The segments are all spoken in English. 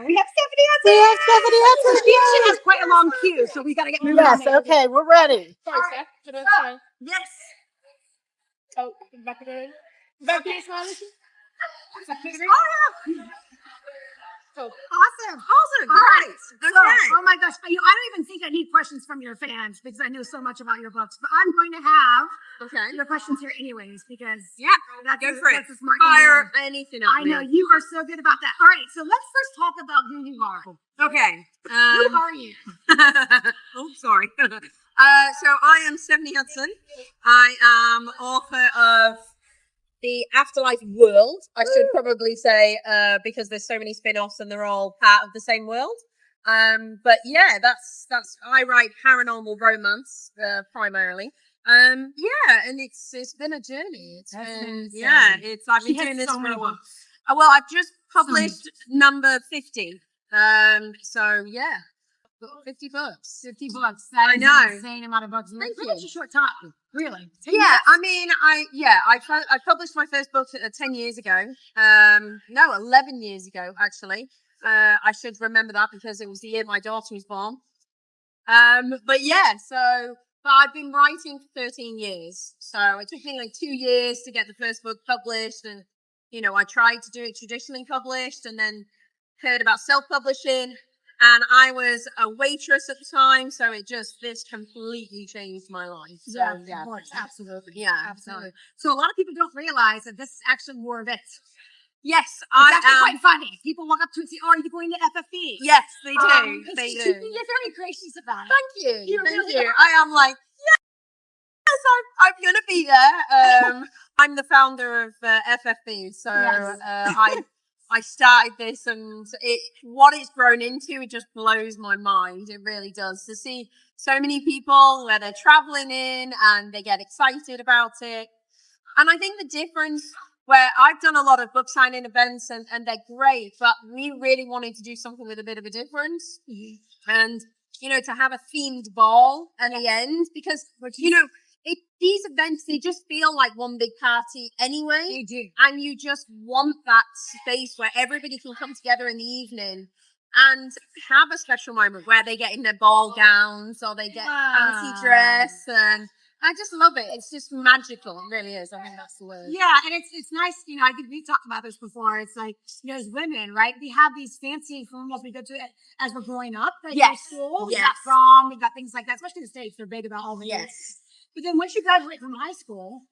We have Stephanie Hudson. She has quite a long queue, so we got to get moving. Yes, okay, we're ready. Sorry, Steph. Yes. Oh, back again. Back again. Awesome. All right. So, oh my gosh. I don't even think I need questions from your fans because I know so much about your books, but I'm going to have your questions here anyways because go for it. Smart Fire anything up. I know you are so good about that. All right. So let's first talk about who you are. Okay. Who are you? Oh, sorry. So I am Stephanie Hudson. I am author of the Afterlife world, I should probably say, because there's so many spin-offs and they're all part of the same world. But yeah, that's I write paranormal romance primarily. And it's been a journey. I've been doing this for a while. Well, I've just published number 50. So yeah. 50 books. 50 books. That is an insane amount of books. Thank you. Such a short time. Really? I published my first book 10 yeas ago. 11 years ago, actually. I should remember that because it was the year my daughter was born. But I've been writing for 13 years. So it took me like 2 years to get the first book published. And, I tried to do it traditionally published and then heard about self-publishing. And I was a waitress at the time, so this completely changed my life. So, of course, absolutely. Yeah, absolutely. So a lot of people don't realize that this is actually more of it. Yes, it's actually quite funny. People walk up to you and say, "Oh, are you going to FFB?" Yes, they do. They do. You're very gracious about it. Thank you. Thank you. I am like, yes, I'm going to be there. I'm the founder of FFB, so I started this and what it's grown into, it just blows my mind. It really does. To see so many people where they're traveling in and they get excited about it. And I think the difference where I've done a lot of book signing events and they're great, but we really wanted to do something with a bit of a difference. Mm-hmm. And, to have a themed ball at the end because, these events, they just feel like one big party anyway. They do. And you just want that space where everybody can come together in the evening and have a special moment where they get in their ball gowns or they get fancy dress. And I just love it. It's just magical. It really is. I think that's the word. Yeah, and it's nice, I think we talked about this before. It's like, as women, right? We have these fancy formals we go to as we're growing up. At school. We got prom, we got things like that. Especially in the States, they're big about all of this. But then once you graduate from high school,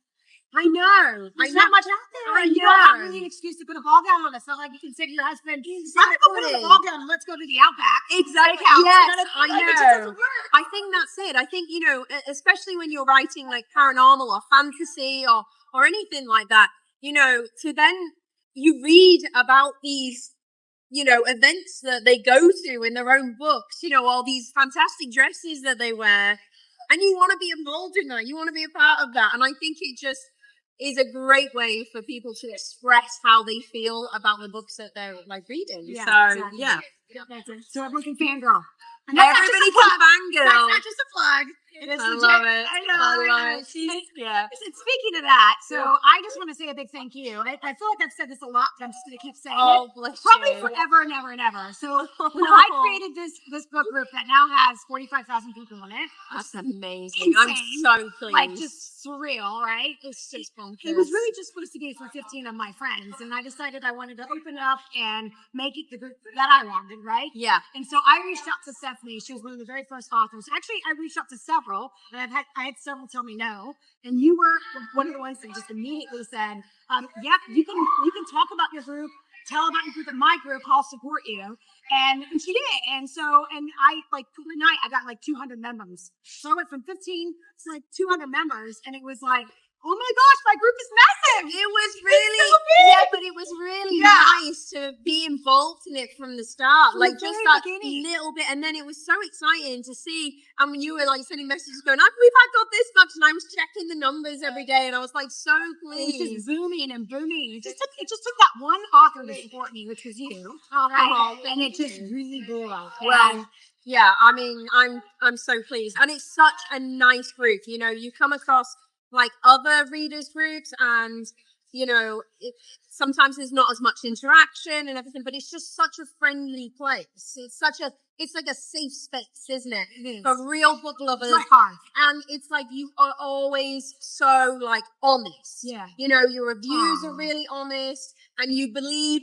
I know. There's not much out there. You don't have really an excuse to put a ball gown on. It's not like you can say to your husband, I'm going to put on a ball gown and let's go to the Outback. Exactly. Yes, I know. I think that's it. I think, especially when you're writing like paranormal or fantasy or anything like that, to then you read about these, events that they go through in their own books, all these fantastic dresses that they wear. And you want to be involved in that. You want to be a part of that. And I think it just is a great way for people to express how they feel about the books that they're reading. Yeah, exactly. So everyone can fangirl. Everybody can fangirl. That's not just a plug. It is legit. Love it. I know. And speaking of that, so I just want to say a big thank you. I feel like I've said this a lot, but I'm just going to keep saying it. Bless Probably you. forever and ever and ever. So when I created this book group that now has 45,000 people in it. That's amazing. I'm so pleased. Just surreal, right? It's just bonkers. It was really just supposed to be for 15 of my friends, and I decided I wanted to open up and make it the group that I wanted, right? Yeah. And so I reached out to Stephanie. She was one of the very first authors. Actually, I reached out to several, and I had several tell me no. And you were one of the ones that just immediately said, you can talk about your group, tell about your group at my group, I'll support you. And she did. And I overnight I got 200 members. So I went from 15 to 200 members, and it was like, oh my gosh, my group is massive. It was really, but it was really nice to be involved in it from the start. Just that little bit. And then it was so exciting to see. And when you were sending messages going, we've got this much. And I was checking the numbers every day. And I was so pleased. It was just booming and booming. It just took that one author to support me, which was you. And it just really blew up. Well, yeah, I mean, I'm so pleased. And it's such a nice group. You come across other readers groups and sometimes there's not as much interaction and everything, but it's just such a friendly place. It's like a safe space, isn't it? It is. For real book lovers. It's hard. And it's like you are always so like honest. Yeah. Your reviews are really honest, and you believe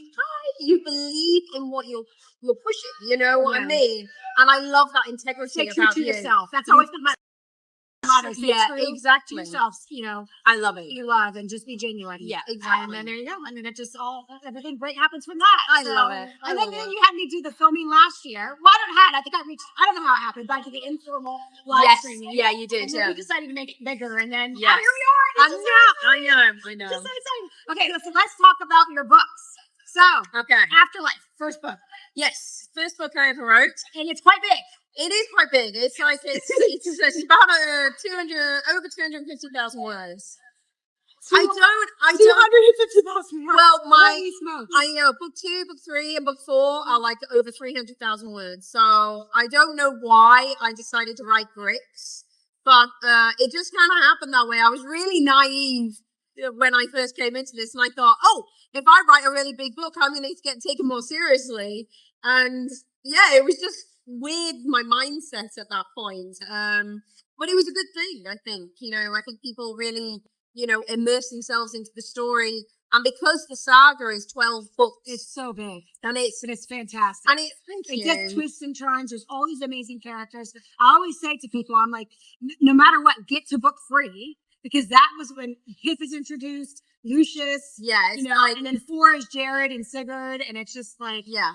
in what you're pushing. You know what I mean? And I love that integrity. Stay true about to you. yourself. That's always been my motto. Yeah, exactly. To yourself, I love it. you love, and just be genuine. Yeah, exactly. And then there you go. And then it just everything great happens from that. I love it. And then you had me do the filming last year. Well, I don't know how it happened, but I did the informal live streaming. Yeah, you did. And then we decided to make it bigger, and then yes. here we are. I know. Just so exciting. Okay, so let's talk about your books. So, Afterlife, first book. Yes, first book I ever wrote, and it's quite big. It is quite big. It's like it's about 250,000 words. I don't 250,000 words. Well, I know book 2, book 3, and book 4 are like over 300,000 words. So I don't know why I decided to write bricks, but it just kind of happened that way. I was really naive when I first came into this, and I thought, if I write a really big book, I'm going to get taken more seriously. And yeah, it was just weird, my mindset at that point. But it was a good thing, I think. I think people really, immerse themselves into the story. And because the saga is 12 books. It's so big. And it's fantastic. And it gets twists and turns. There's all these amazing characters. I always say to people, I'm like, no matter what, get to book 3. Because that was when Hip is introduced, Lucius. Yeah, and then 4 is Jared and Sigurd. And it's just like. Yeah.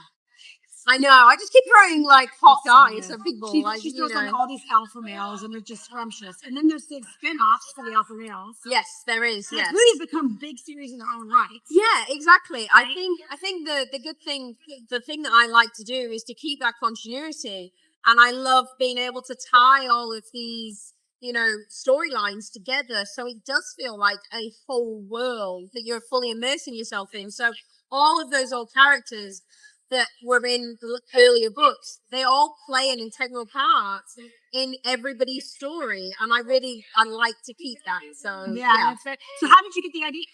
I know. I just keep throwing like hot guys at people. She throws on all these alpha males, and they're just scrumptious. And then there's the spin-offs for the alpha males. Yes, there is. Yes, it's really become big series in their own right. Yeah, exactly. I think the good thing, the thing that I like to do is to keep that continuity, and I love being able to tie all of these, storylines together, so it does feel like a whole world that you're fully immersing yourself in. So all of those old characters that were in the earlier books, they all play an integral part in everybody's story, and I like to keep that. So yeah. So how did you get the idea?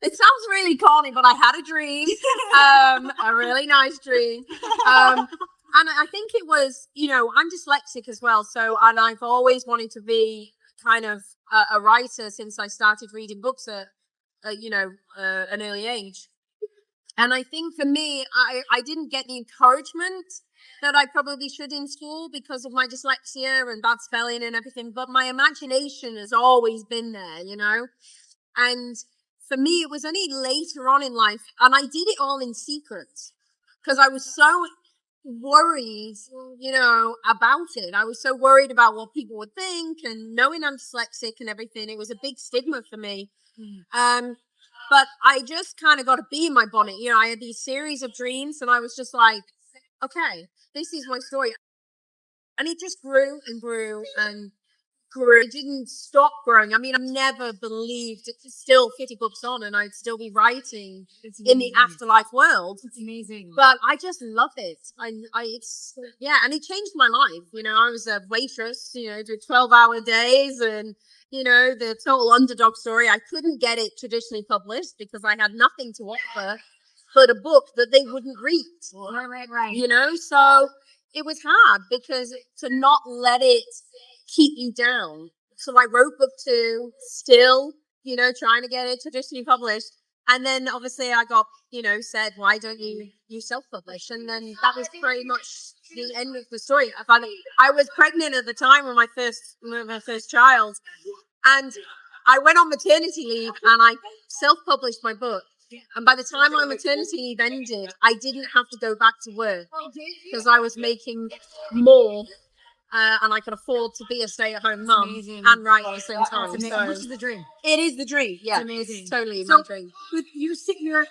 It sounds really corny, but I had a dream, a really nice dream, and I think it was, I'm dyslexic as well, and I've always wanted to be kind of a writer since I started reading books at an early age. And I think for me, I didn't get the encouragement that I probably should in school because of my dyslexia and bad spelling and everything. But my imagination has always been there, And for me, it was only later on in life. And I did it all in secret because I was so worried, about it. I was so worried about what people would think, and knowing I'm dyslexic and everything. It was a big stigma for me. But I just kind of got a bee in my bonnet. I had these series of dreams, and I was just like, okay, this is my story. And it just grew and grew and grew. It didn't stop growing. I mean, I've never believed it's still 50 books on and I'd still be writing in the afterlife world. It's amazing. But I just love it. And it changed my life. I was a waitress, did 12-hour days, and the total underdog story. I couldn't get it traditionally published because I had nothing to offer but a book that they wouldn't read. Right. So it was hard because to not let it keep you down. So I wrote book 2, still, trying to get it traditionally published. And then obviously I got, said, why don't you self-publish? And then that was pretty much the end of the story. I was pregnant at the time with my first child, and I went on maternity leave and I self-published my book. And by the time my maternity leave ended, I didn't have to go back to work because I was making more. And I could afford to be a stay-at-home mum and write at the same time. Which is the dream. It is the dream. Yeah, it's amazing. It's totally my dream. With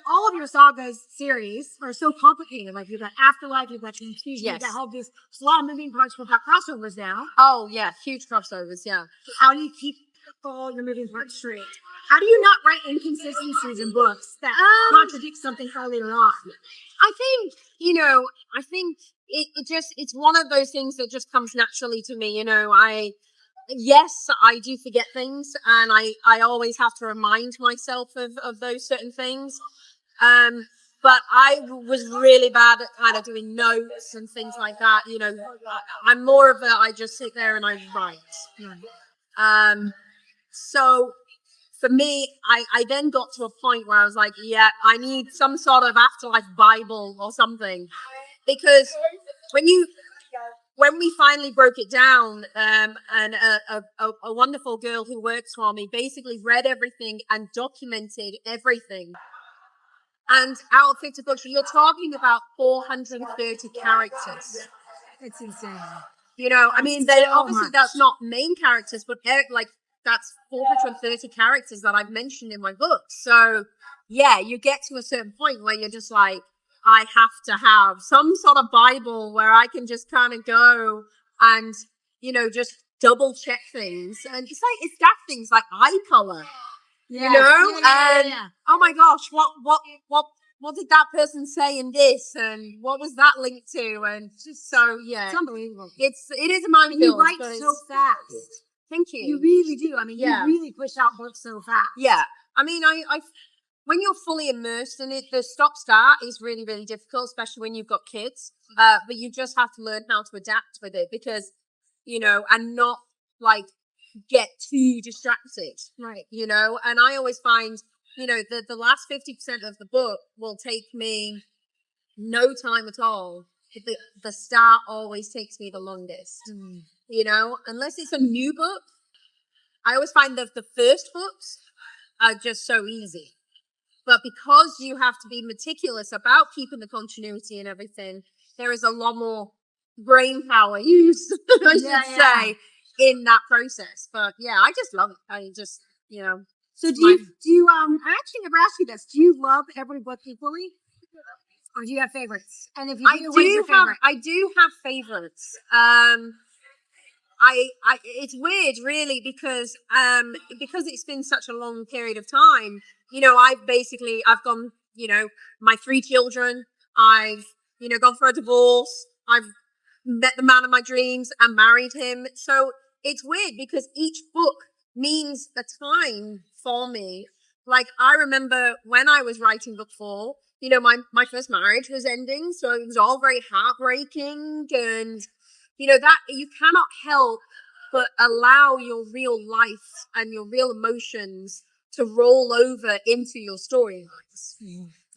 all of your sagas series are so complicated. Like you've got Afterlife, you've got Transfusion, you've got Hellbeast. There's a lot of moving parts with crossovers now. Oh yeah, huge crossovers. Yeah. How do you keep all your moving parts straight? How do you not write inconsistencies in books that contradict something earlier on? I think it's one of those things that just comes naturally to me. yes, I do forget things, and I always have to remind myself of those certain things. But I was really bad at kind of doing notes and things like that. You know, I'm more of a, I just sit there and I write. So for me, I then got to a point where I was like, yeah, I need some sort of Afterlife Bible or something. Because when we finally broke it down, and a wonderful girl who works for me basically read everything and documented everything. And out of 50 books, you're talking about 430 characters. It's insane. You know, I mean, So obviously much. that's not main characters, but like that's 430 characters that I've mentioned in my book. So yeah, you get to a certain point where you're just like, I have to have some sort of Bible where I can just kind of go and, you know, just double check things. And it's that things like eye color. You know, and oh my gosh, what did that person say in this, and what was that linked to, and just so It's unbelievable. it is a mind You write so fast. Thank you. You really do. I mean, you really push out books so fast. Yeah, I mean, I when you're fully immersed in it, the stop-start is really, really difficult, especially when you've got kids. But you just have to learn how to adapt with it because, you know, and not like get too distracted, right? You know, and I always find, you know, the last 50% of the book will take me no time at all. The start always takes me the longest, you know, unless it's a new book. I always find that the first books are just so easy, but because you have to be meticulous about keeping the continuity and everything, there is a lot more brain power used, I should say, in that process. But yeah, I just love it. I just, you know. So do you I actually never asked you this. Do you love every book equally? Or do you have favorites? And if you do, what is your favorite? I do have favorites. It's weird really because it's been such a long period of time, you know, I've gone, you know, my 3 children, I've, you know, gone for a divorce, I've met the man of my dreams and married him. So it's weird because each book means a time for me. Like I remember when I was writing book 4, you know, my first marriage was ending, so it was all very heartbreaking, and you know that you cannot help but allow your real life and your real emotions to roll over into your storylines.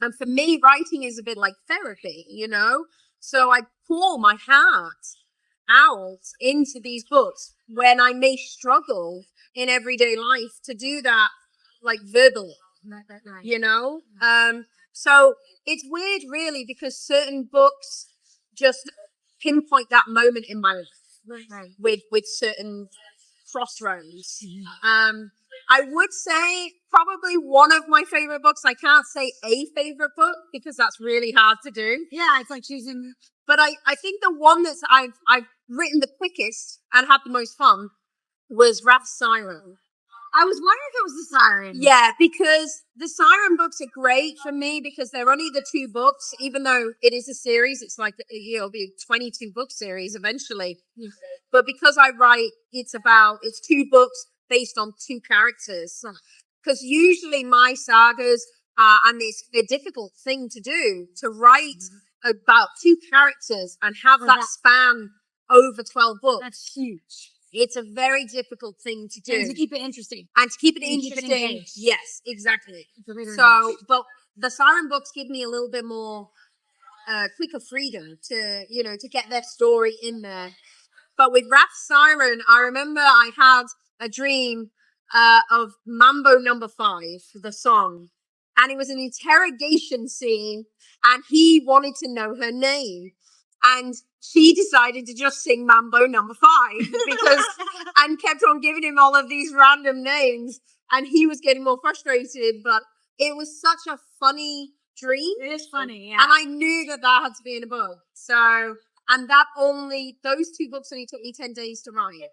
And for me, writing is a bit like therapy, you know? So I pour my heart out into these books when I may struggle in everyday life to do that, like verbally, you know? So it's weird really because certain books just pinpoint that moment in my life with certain crossroads. I would say probably one of my favorite books. I can't say a favorite book because that's really hard to do. Yeah, it's like choosing. But I think the one that I've written the quickest and had the most fun was Wrath's Siren. I was wondering if it was the Siren. Yeah, because the Siren books are great for me because they're only the 2 books, even though it is a series. It's like, you know, it'll be a 22 book series eventually. But because I write, it's 2 books based on 2 characters. Because usually my sagas, and it's a difficult thing to do, to write about 2 characters and have that span over 12 books. That's huge. It's a very difficult thing to do. And to keep it interesting. Yes, exactly. So, but the Siren books give me a little bit more quicker freedom to, you know, to get their story in there. But with Wrath's Siren, I remember I had a dream of Mambo number 5, the song. And it was an interrogation scene, and he wanted to know her name. And she decided to just sing Mambo number 5 and kept on giving him all of these random names, and he was getting more frustrated. But it was such a funny dream. It is funny, yeah. And I knew that had to be in a book. So, and those 2 books only took me 10 days to write,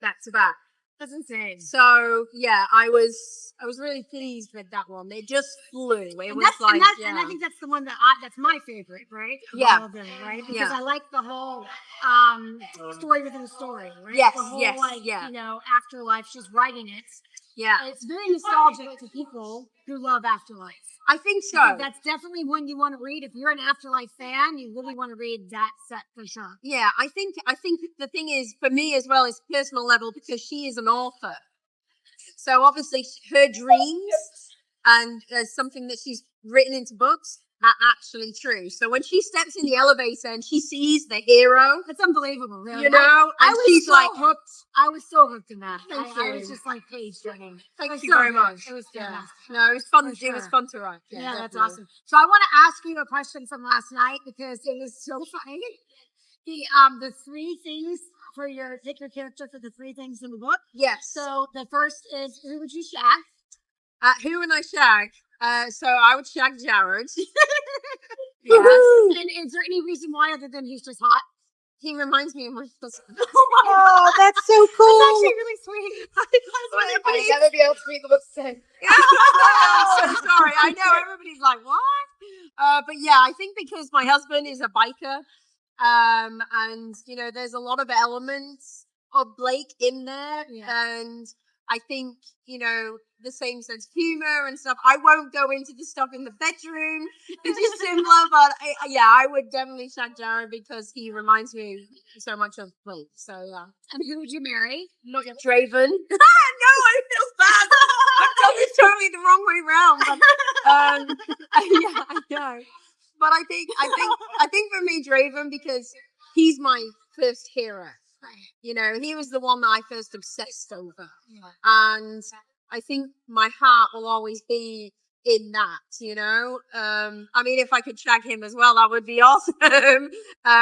back to back. That's insane. So yeah, I was really pleased with that one. It just flew. It And was like, and I think that's the one that's my favorite, right? Yeah. All of them, right? Because Yeah. I like the whole story within a story, right? Yes, The whole, yes, like, yeah. you know, Afterlife. She's writing it. Yeah, It's very nostalgic to people who love Afterlife. I think so. That's definitely one you want to read. If you're an Afterlife fan, you really want to read that set for sure. Yeah, I think the thing is, for me as well, is personal level, because she is an author. So obviously her dreams and something that she's written into books are actually true. So when she steps in the elevator and she sees the hero, It's unbelievable, really. you know, I and was she's so like hooked. I was so hooked in that. Thank I you. was just like page turning. Thank you so very good. much. It was fantastic. No, it was fun. For It sure. was fun to write. Yeah, that's definitely. awesome. So I want to ask you a question from last night because it was so funny. The three things for your pick your character for the three things in the book. Yes. So the first is who would you shag? Who would I shag? So I would shag Jared. Yes. And is there any reason why other than he's just hot? He reminds me of my husband. Oh, that's so cool. That's actually really sweet. I'd never be able to read the book the same. I'm so sorry. I know everybody's like, what? But yeah, I think because my husband is a biker, and you know, there's a lot of elements of Blake in there, and I think, you know, the same sense of humor and stuff. I won't go into the stuff in the bedroom, which is similar, but I would definitely shag Jared because he reminds me so much of Blake. So And who would you marry? not yet. Draven. No, I feel bad. I've done this totally the wrong way round. But, yeah, I know. But I think for me, Draven, because he's my first hero. You know, he was the one that I first obsessed over. And I think my heart will always be in that, you know. I mean, if I could shag him as well, that would be awesome.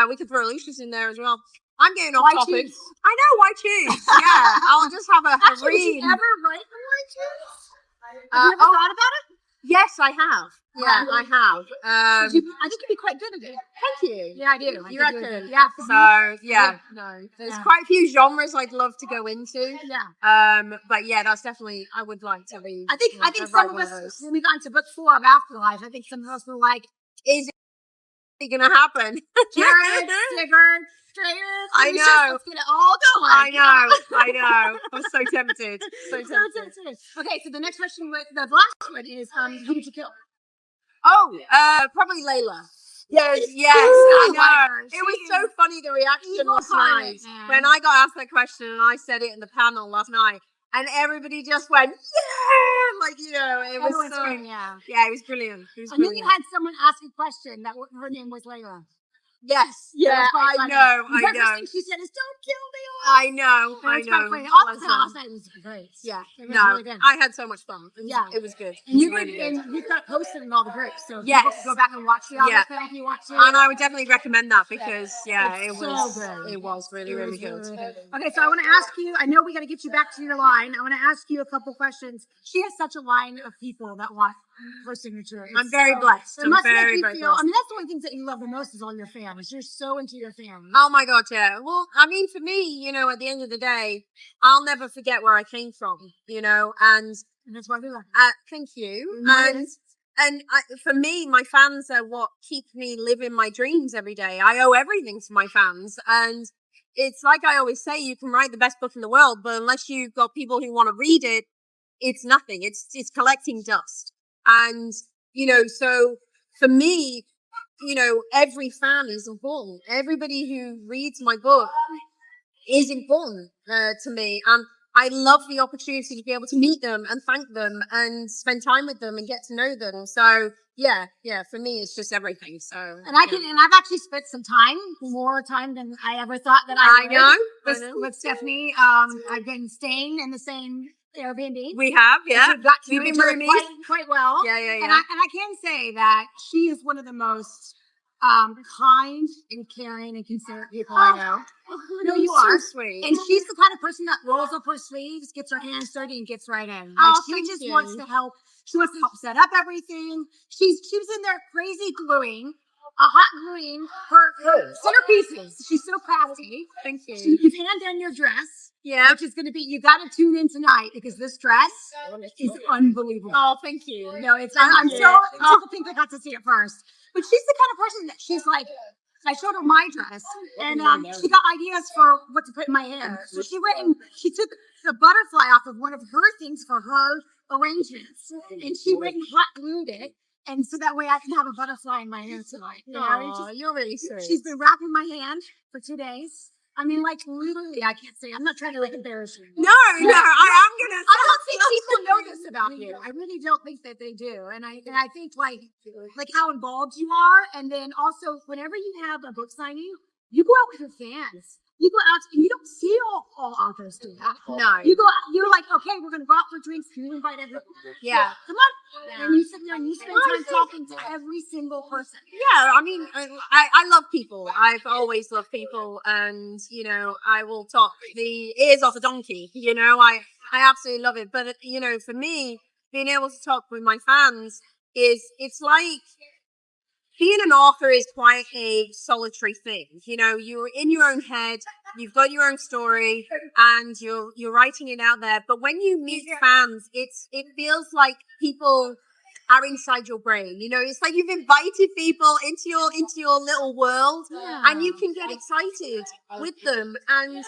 We could throw Lucius in there as well. I'm getting off topic. Choose? I know, why choose? Yeah, I'll just have a Actually, read. did you ever write the why choose? Have you ever thought about it? Yes, I have. Yeah, I have. I think you'd be quite good at it. Thank you. Yeah, I do. You reckon? Yeah. So yeah, no, there's quite a few genres I'd love to go into. Yeah. But yeah, that's definitely, I would like to read. I think some of us, when we got into book 4 of Afterlife, I think some of us were like, is it gonna happen? Jared, Sigurd, Strayer, I know. Let's get it all going. I know. I'm so tempted. So tempted. Okay, so the next question, the last one is, who did you kill? Oh, probably Layla. Yes, I know. It was so funny, the reaction last night when I got asked that question and I said it in the panel last night, and everybody just went, yeah, like, you know, it was so, yeah, it was brilliant. And then you had someone ask a question that her name was Layla. Yes, yeah, I know. The first thing she said is, "Don't kill me." I know. Last night was great. Yeah, it was really good. I had so much fun. It was good. And you got posted in all the groups, so people can go back and watch the other stuff you watch it. And I would definitely recommend that because it was so good. It was really, really good. Okay, so I want to ask you. I know we got to get you back to your line. I want to ask you a couple questions. She has such a line of people that want her signature. I'm very blessed. It must make you feel. I mean, that's the one of the things that you love the most is all your fans. You're so into your fans. Oh my God, yeah. Well, I mean, for me, you know, at the end of the day, I'll never forget where I came from, you know, and that's why we love thank you. And for me, my fans are what keep me living my dreams every day. I owe everything to my fans. And it's like I always say, you can write the best book in the world, but unless you've got people who want to read it, it's nothing. It's collecting dust. And, you know, so for me, you know, every fan is important. Everybody who reads my book is important to me. And I love the opportunity to be able to meet them and thank them and spend time with them and get to know them. So yeah, for me, it's just everything. So, and I've actually spent some time, more time than I ever thought that I would. With Stephanie. I've been staying in the same Airbnb. We have, yeah. We've been roomies quite well. Yeah. And I can say that she is one of the most kind and caring and considerate people I know. No, you are sweet. And she's the kind of person that rolls up her sleeves, gets her hands dirty, and gets right in. She just wants to help. She wants to help set up everything. She was in there crazy gluing hot gluing her centerpieces. She's so proud of me. Thank you. You've hand done your dress. Yeah. Which is going to be, you got to tune in tonight because this dress is unbelievable. Oh, thank you. No, I'm so think I got to see it first. But she's the kind of person that she's like, I showed her my dress and she got ideas for what to put in my hair. So she went and she took the butterfly off of one of her things for her arrangements. And she went and hot glued it. And so that way I can have a butterfly in my hair tonight. You're really sweet. She's been wrapping my hand for 2 days. I mean, like, literally, I can't say. I'm not trying to, like, embarrass you. No, I am going to. I don't think people know this about you. I really don't think that they do. And I think, like how involved you are. And then also, whenever you have a book signing, you go out with your fans. You go out, and you don't see all authors do that. No. You're like, okay, we're going to go out for drinks. Can you invite everyone? Yeah. Come on. Yeah. And you sit there and you spend time talking to every single person. Yeah, I mean, I love people. I've always loved people. And, you know, I will talk the ears off a donkey. You know, I absolutely love it. But, you know, for me, being able to talk with my fans it's like, being an author is quite a solitary thing. You know, you're in your own head, you've got your own story, and you're writing it out there. But when you meet fans, it feels like people are inside your brain. You know, it's like you've invited people into your little world, and you can get excited with them. And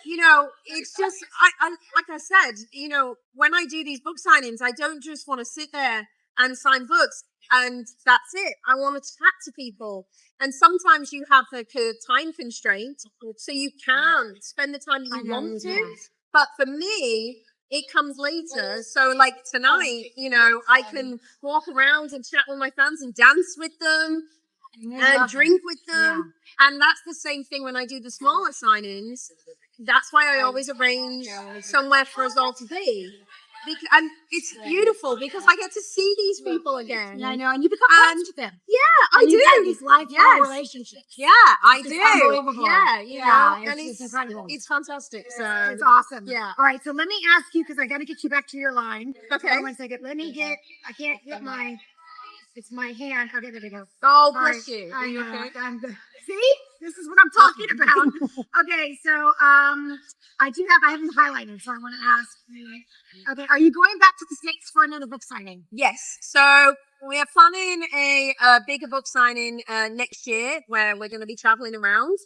you know, it's just I like I said, you know, when I do these book signings, I don't just want to sit there and sign books. And that's it. I want to chat to people. And sometimes you have a time constraint, so you can't spend the time that you want to. But for me, it comes later. So like tonight, you know, I can walk around and chat with my fans and dance with them and drink with them. Yeah. And that's the same thing when I do the smaller signings. That's why I always arrange somewhere for us all to be. And it's beautiful because I get to see these people again. Yeah, I know, and you become friends with them. Yeah, I do. These lifelong relationships. Yeah, I do. Unbelievable. Yeah, you know, and it's incredible. It's fantastic. So it's awesome. Yeah. All right, so let me ask you because I got to get you back to your line. Okay. 1 second. Let me get. I can't get my. It's my hand. Okay, there we go. Oh, bless you. I know. Okay? See, this is what I'm talking about. Okay, so I have them highlighted, so I want to ask. Okay, are you going back to the States for another book signing? Yes. So we are planning a bigger book signing next year, where we're going to be traveling around.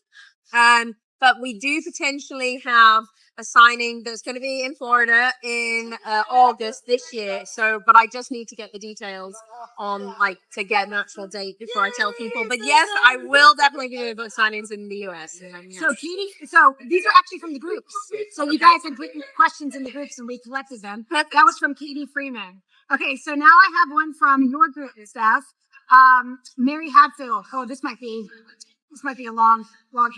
But we do potentially have a signing that's going to be in Florida in August this year. So, but I just need to get the details on, like, to get an actual date before I tell people. But yes, I will definitely be doing book signings in the US. So Katie, so these are actually from the groups. So you guys had put questions in the groups and we collected them. That was from Katie Freeman. Okay, so now I have one from your group, Steph. Mary Hadfield. Oh, this might be a long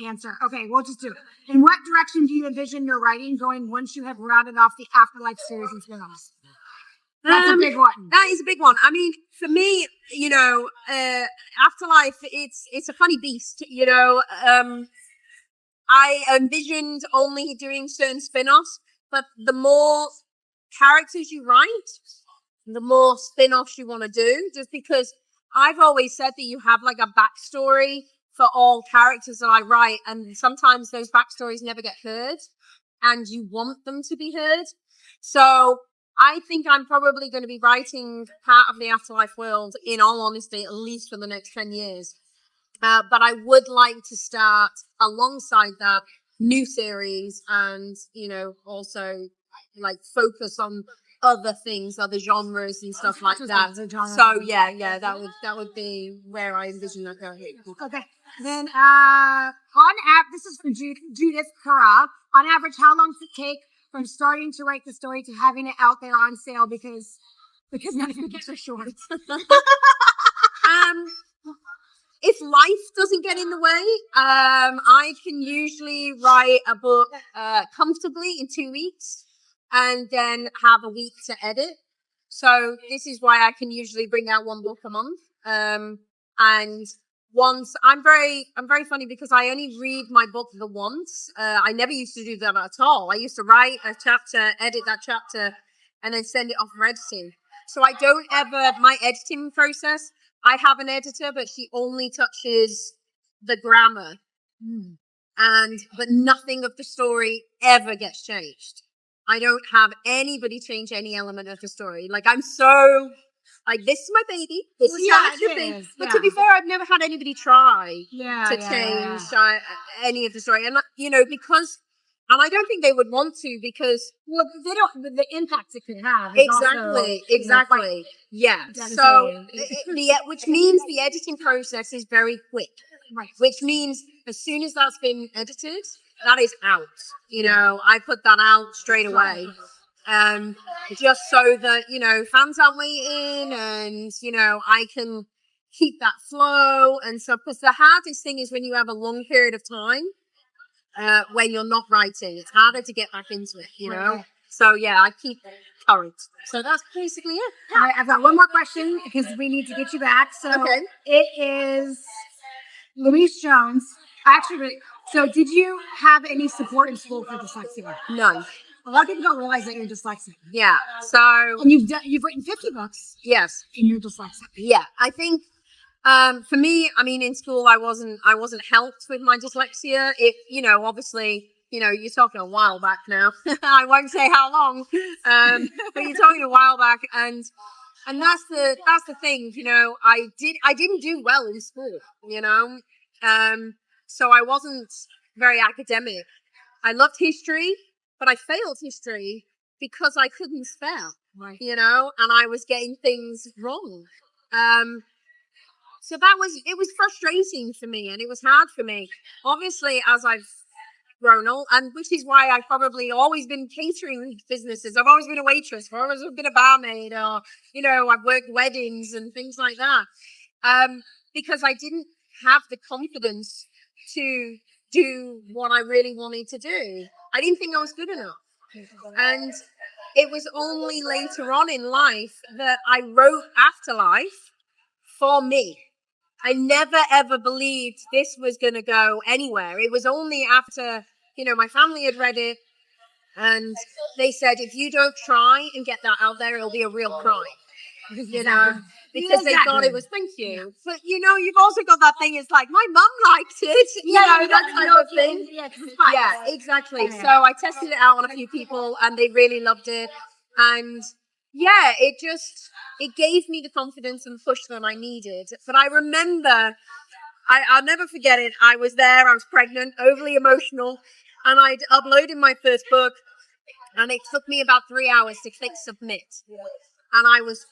answer. Okay, we'll just do it. In what direction do you envision your writing going once you have rounded off the Afterlife series and spin-offs? That's a big one. That is a big one. I mean, for me, you know, Afterlife, it's a funny beast. You know, I envisioned only doing certain spin-offs, but the more characters you write, the more spin-offs you want to do, just because I've always said that you have like a backstory for all characters that I write, and sometimes those backstories never get heard, and you want them to be heard. So I think I'm probably going to be writing part of the Afterlife world, in all honesty, at least for the next 10 years. But I would like to start alongside that new series, and, you know, also like focus on other things, other genres and stuff like that. So yeah, that would be where I envision that going. Okay. Then this is from Judith Kara. On average, how long does it take from starting to write the story to having it out there on sale? Because none of your books are short. If life doesn't get in the way, I can usually write a book comfortably in 2 weeks, and then have a week to edit. So this is why I can usually bring out one book a month. And once I'm very funny because I only read my book the once. I never used to do that at all. I used to write a chapter, edit that chapter, and then send it off for editing. So I don't ever, my editing process I have an editor, but she only touches the grammar, but nothing of the story ever gets changed. I don't have anybody change any element of the story. Like, I'm so, like, this is my baby. This is how it should be. But to be fair, I've never had anybody try to change any of the story. And, you know, because, and I don't think they would want to, because, well, they don't, the impact it could have. Exactly. Yeah. So, which means the editing process is very quick. Right. Which means as soon as that's been edited, that is out. You know, I put that out straight away. Just so that, you know, fans aren't waiting and, you know, I can keep that flow and stuff. Because the hardest thing is when you have a long period of time when you're not writing. It's harder to get back into it, you know? Right. So, yeah, I keep current. So that's basically it. All right, I've got one more question because we need to get you back. So it is Louise Jones. Actually, so did you have any support in school for dyslexia? None. A lot of people don't realize that you're dyslexic. Yeah. So and you've written 50 books. Yes. And you're dyslexic. Yeah. I think for me, I mean, in school I wasn't helped with my dyslexia. It, you know, obviously, you know, you're talking a while back now. I won't say how long. But you're talking a while back, and that's the thing, you know, I didn't do well in school, you know. So I wasn't very academic. I loved history, but I failed history because I couldn't spell, you know, and I was getting things wrong. So it was frustrating for me, and it was hard for me. Obviously, as I've grown old, and which is why I've probably always been catering businesses. I've always been a waitress, I've always been a barmaid, or, you know, I've worked weddings and things like that. Because I didn't have the confidence to do what I really wanted to do. I didn't think I was good enough. And it was only later on in life that I wrote Afterlife for me. I never ever believed this was going to go anywhere. It was only after, you know, my family had read it and they said, if you don't try and get that out there, it'll be a real crime. You know, because they thought it was, thank you. Yeah. But, you know, you've also got that thing, it's like, my mum liked it, you know, that kind of thing. Yeah, exactly. So I tested it out on a few people and they really loved it. And yeah, it gave me the confidence and push that I needed. But I remember, I'll never forget it. I was there, I was pregnant, overly emotional, and I'd uploaded my first book, and it took me about 3 hours to click submit. And I was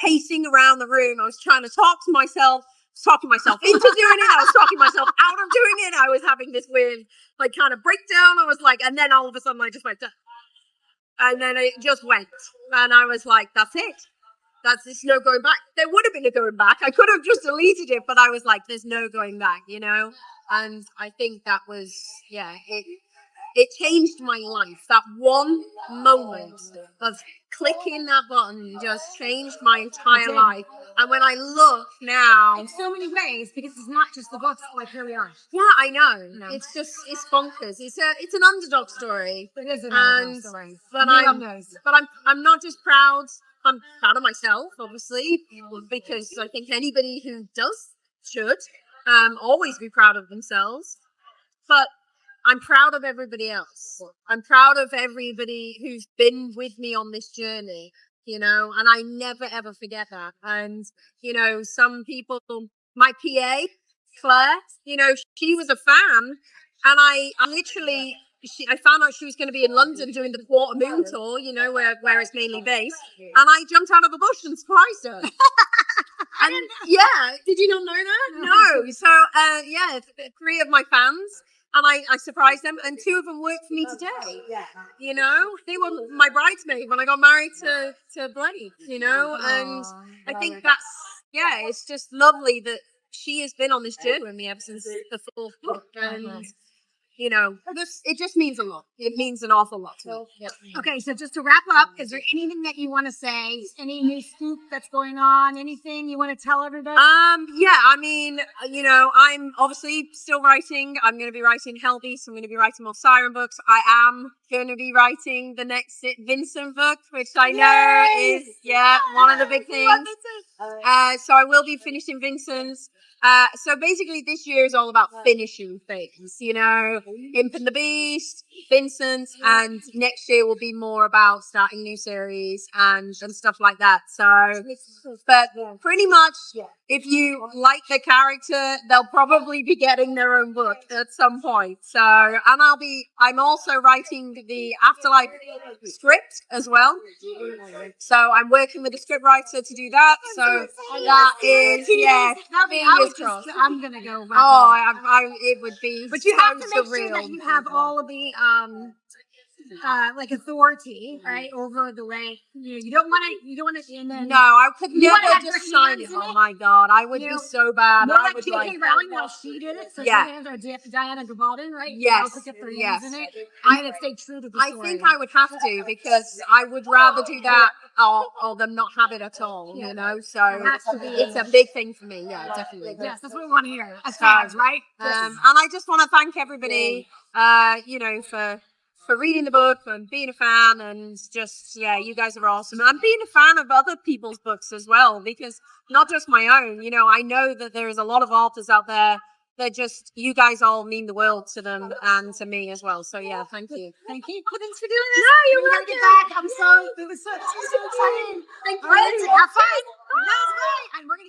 pacing around the room. I was trying to talk myself into doing it. I was talking myself out of doing it. I was having this weird, like, kind of breakdown. I was like, and then all of a sudden I just went, and then it just went. And I was like, that's it. There's no going back. There would have been a going back. I could have just deleted it, but I was like, there's no going back, you know? And I think that was, yeah, it changed my life. That one moment of clicking that button just changed my entire life. And when I look now, in so many ways, because it's not just the books, like here we are. Yeah, I know. No. It's bonkers. It's an underdog story. It is an underdog story. But I'm not just proud. I'm proud of myself, obviously, because I think anybody who should always be proud of themselves. But I'm proud of everybody else. I'm proud of everybody who's been with me on this journey, you know, and I never, ever forget that. And, you know, some people, my PA, Claire, you know, she was a fan, and I literally, I found out she was going to be in London doing the Quarter Moon tour, you know, where it's mainly based, and I jumped out of a bush and surprised her. And yeah, did you not know that? No. So, yeah, 3 of my fans. And I surprised them, and 2 of them work for me today. You know, they were my bridesmaid when I got married to Blake, you know, and I think that's, yeah, it's just lovely that she has been on this journey with me ever since the 4th book. And you know, it just means a lot. It means an awful lot to me. Okay, so just to wrap up, is there anything that you want to say? Any new scoop that's going on? Anything you want to tell everybody? Yeah, I mean, you know, I'm obviously still writing. I'm going to be writing Hellbeast. I'm going to be writing more Siren books. I am going to be writing the next Vincent book, which I know is, one of the big things. So I will be finishing Vincent's. So basically this year is all about finishing things, you know, Imp and the Beast, Vincent, and next year will be more about starting new series and stuff like that. So, but pretty much if you like the character, they'll probably be getting their own book at some point. So, and I'm also writing the Afterlife script as well. So I'm working with a script writer to do that. So that is, I'm gonna go. It would be. But you have to make surreal. sure that you have all of the like authority, right, over the way. You don't want to. No, I could never just sign it. Oh my god, I would be so bad. More I like would J.K. Rowling, how she did it. So she hands are Diana Gabaldon, right? Yes. I'm gonna stay true to the story. I think I would have to because I would rather do that or them not have it at all. You know, so it's a big thing for me. Yeah, definitely. Yes, that's what we want to hear as fans, right? And I just want to thank everybody, you know, for reading the book and being a fan, and just, you guys are awesome. And being a fan of other people's books as well, because not just my own, you know, I know that there is a lot of authors out there that just, you guys all mean the world to them and to me as well. So yeah, thank you. Thank you. Well, thanks for doing this. No, you're welcome. Get back. It was so exciting. Thank you. All right, have fun. That was great. And we're gonna